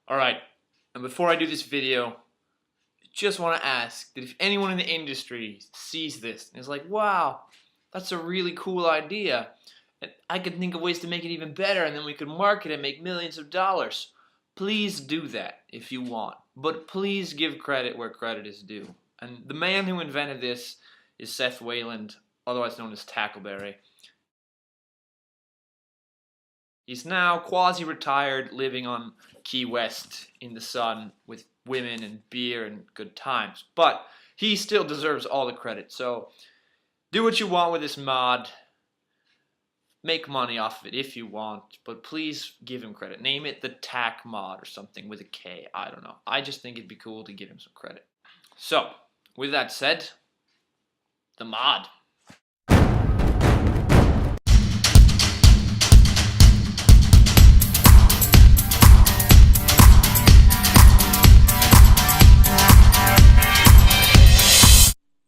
Alright, and before I do this video, I just want to ask that if anyone in the industry sees this and is like, wow, that's a really cool idea, and I could think of ways to make it even better, and then we could market it and make millions of dollars, please do that if you want. But please give credit where credit is due. And the man who invented this is Seth Wayland, otherwise known as Tackleberry. He's now quasi-retired, living on Key West in the sun with women and beer and good times. But he still deserves all the credit. So do what you want with this mod. Make money off of it if you want. But please give him credit. Name it the Tack mod or something with a K. I don't know. I just think it'd be cool to give him some credit. So, with that said, the mod.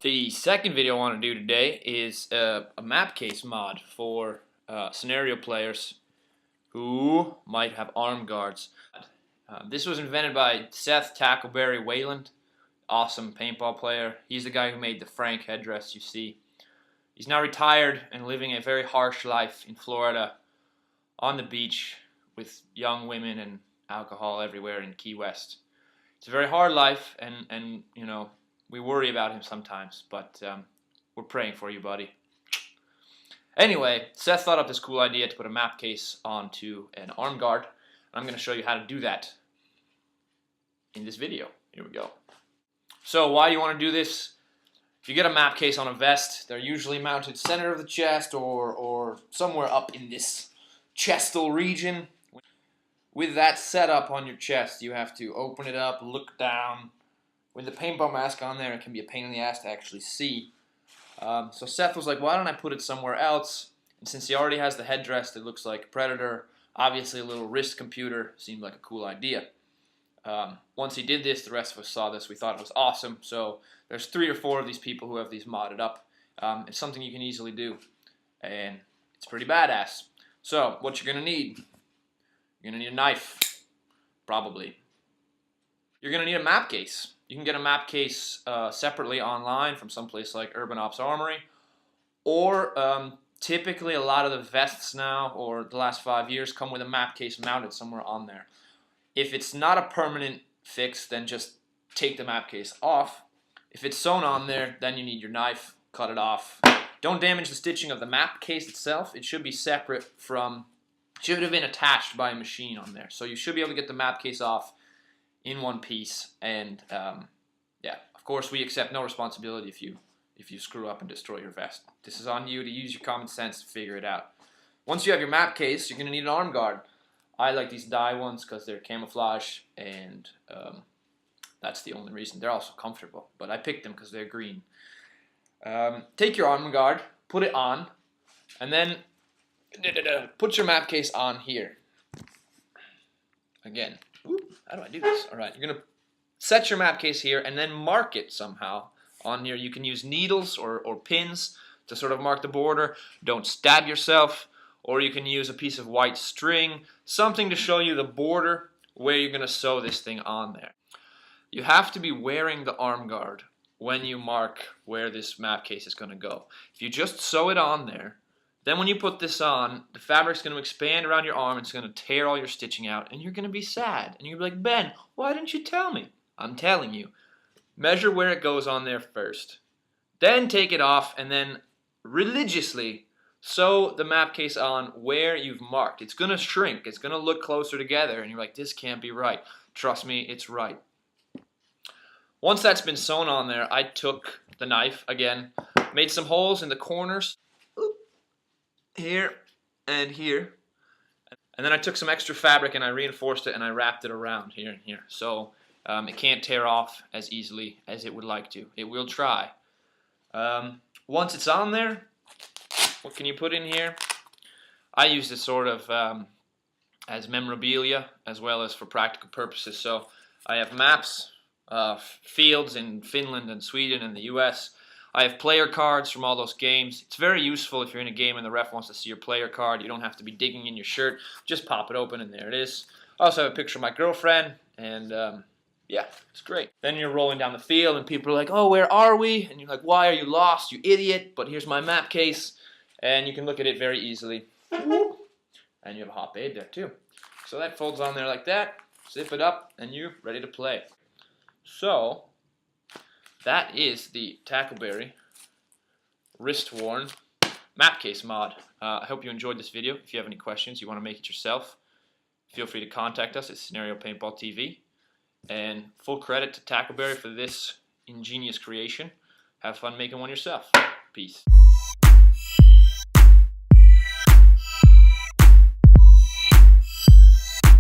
The second video I want to do today is a map case mod for scenario players who might have arm guards. This was invented by Seth Tackleberry Wayland, awesome paintball player. He's the guy who made the Frank headdress you see. He's now retired and living a very harsh life in Florida on the beach with young women and alcohol everywhere in Key West. It's a very hard life, and you know, we worry about him sometimes, but we're praying for you, buddy. Anyway, Seth thought up this cool idea to put a map case onto an arm guard. I'm going to show you how to do that in this video. Here we go. So why do you want to do this? If you get a map case on a vest, they're usually mounted center of the chest or somewhere up in this chestal region. With that setup on your chest, you have to open it up, look down. With the paintball mask on there, it can be a pain in the ass to actually see. So Seth was like, why don't I put it somewhere else? And since he already has the headdress that looks like a Predator, obviously a little wrist computer seemed like a cool idea. Once he did this, the rest of us saw this. We thought it was awesome. So there's 3 or 4 of these people who have these modded up. It's something you can easily do, and it's pretty badass. So what you're going to need, you're going to need a knife, probably. You're going to need a map case. You can get a map case separately online from someplace like Urban Ops Armory, or typically a lot of the vests now, or the last 5 years, come with a map case mounted somewhere on there. If it's not a permanent fix, then just take the map case off. If it's sewn on there, then you need your knife, cut it off. Don't damage the stitching of the map case itself. It should be separate from, should have been attached by a machine on there. So you should be able to get the map case off in one piece, and yeah, of course we accept no responsibility if you screw up and destroy your vest. This is on you to use your common sense to figure it out. Once you have your map case, you're going to need an arm guard. I like these dye ones because they're camouflage, and that's the only reason. They're also comfortable, but I picked them because they're green. Take your arm guard, put it on, and then put your map case on here. Again. How do I do this? Alright, you're going to set your map case here and then mark it somehow on here. You can use needles or pins to sort of mark the border. Don't stab yourself. Or you can use a piece of white string, something to show you the border where you're going to sew this thing on there. You have to be wearing the arm guard when you mark where this map case is going to go. If you just sew it on there, then when you put this on, the fabric's going to expand around your arm, it's going to tear all your stitching out, and you're going to be sad. And you're like, Ben, why didn't you tell me? I'm telling you. Measure where it goes on there first. Then take it off, and then religiously sew the map case on where you've marked. It's going to shrink. It's going to look closer together, and you're like, this can't be right. Trust me, it's right. Once that's been sewn on there, I took the knife, again, made some holes in the corners, here and here, and then I took some extra fabric and I reinforced it and I wrapped it around here and here, so it can't tear off as easily as it would like to. It will try. Once it's on there, what can you put in here? I use this sort of as memorabilia as well as for practical purposes. So I have maps, fields in Finland and Sweden and the US. I have player cards from all those games. It's very useful if you're in a game and the ref wants to see your player card. You don't have to be digging in your shirt. Just pop it open and there it is. I also have a picture of my girlfriend and yeah, it's great. Then you're rolling down the field, and people are like, "Oh, where are we?" And you're like, "Why are you lost, you idiot?" But here's my map case, and you can look at it very easily. And you have a hot babe there too. So that folds on there like that. Zip it up, and you're ready to play. So that is the Tackleberry wrist-worn map case mod. I hope you enjoyed this video. If you have any questions, you want to make it yourself, feel free to contact us at SPbTV. And full credit to Tackleberry for this ingenious creation. Have fun making one yourself. Peace.